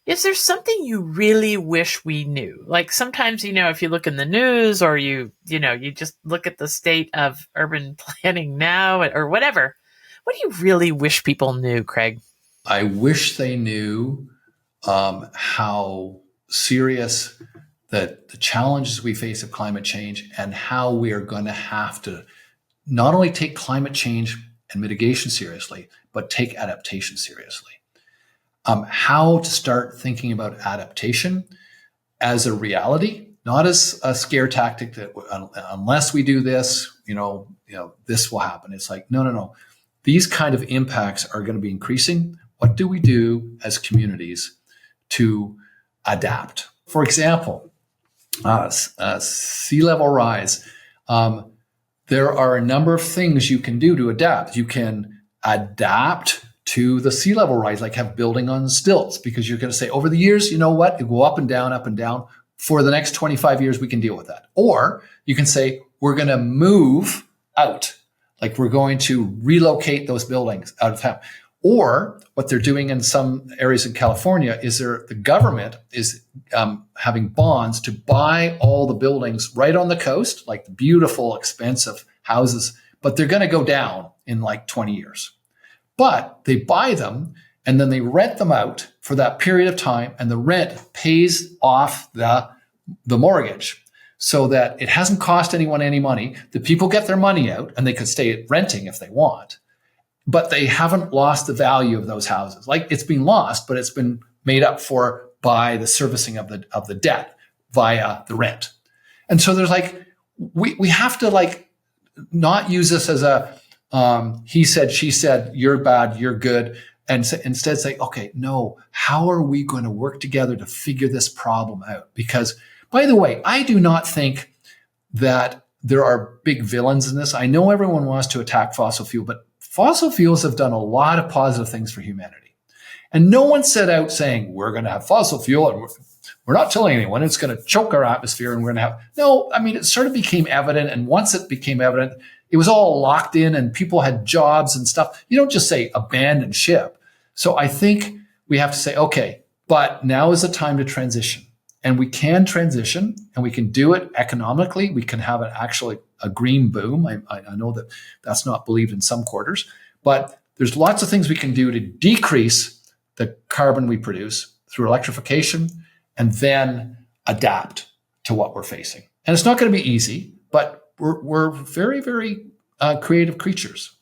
Is there something you really wish we knew? Like sometimes, if you look in the news or you just look at the state of urban planning now or whatever, what do you really wish people knew, Craig? I wish they knew how serious that the challenges we face of climate change and how we are going to have to not only take climate change and mitigation seriously, but take adaptation seriously. How to start thinking about adaptation as a reality, not as a scare tactic that unless we do this, this will happen. It's like, no. These kind of impacts are going to be increasing. What do we do as communities to adapt? For example, sea level rise. There are a number of things you can do to adapt. You can adapt to the sea level rise, like have building on stilts, because you're going to say over the years, you know what, it go up and down, up and down. For the next 25 years, we can deal with that. Or you can say, we're going to move out, like we're going to relocate those buildings out of town. Or what they're doing in some areas in California is the government is having bonds to buy all the buildings right on the coast, like the beautiful, expensive houses, but they're going to go down in like 20 years. But they buy them and then they rent them out for that period of time, and the rent pays off the mortgage so that it hasn't cost anyone any money. The people get their money out and they can stay renting if they want, but they haven't lost the value of those houses. Like it's been lost, but it's been made up for by the servicing of the debt via the rent. And so there's like, we have to like not use this as a he said, she said, you're bad, you're good. And instead say, okay, no, how are we going to work together to figure this problem out? Because, by the way, I do not think that there are big villains in this. I know everyone wants to attack fossil fuel, but fossil fuels have done a lot of positive things for humanity. And no one set out saying, we're going to have fossil fuel and we're not telling anyone it's going to choke our atmosphere and we're going to have, no, I mean, it sort of became evident. And once it became evident, it was all locked in and people had jobs and stuff. You don't just say abandon ship. So I think we have to say, okay, but now is the time to transition. And we can transition and we can do it economically. We can have actually a green boom. I know that that's not believed in some quarters, but there's lots of things we can do to decrease the carbon we produce through electrification and then adapt to what we're facing. And it's not going to be easy, but we're very, very creative creatures.